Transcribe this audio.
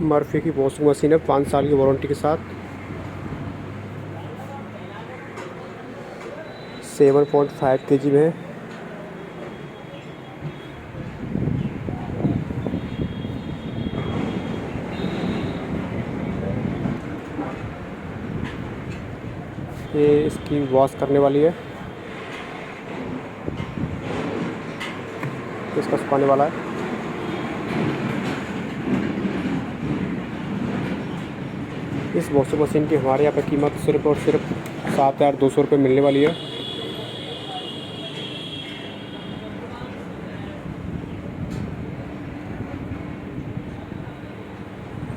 Murphy की washing machine है 5 साल की वारंटी के साथ। 7.5 kg में है। ये इसकी वॉश करने वाली है, इसका सुखाने वाला है। इस वॉशिंग मशीन की हमारे यहाँ पर कीमत सिर्फ़ और सिर्फ 7,200 रुपये मिलने वाली है।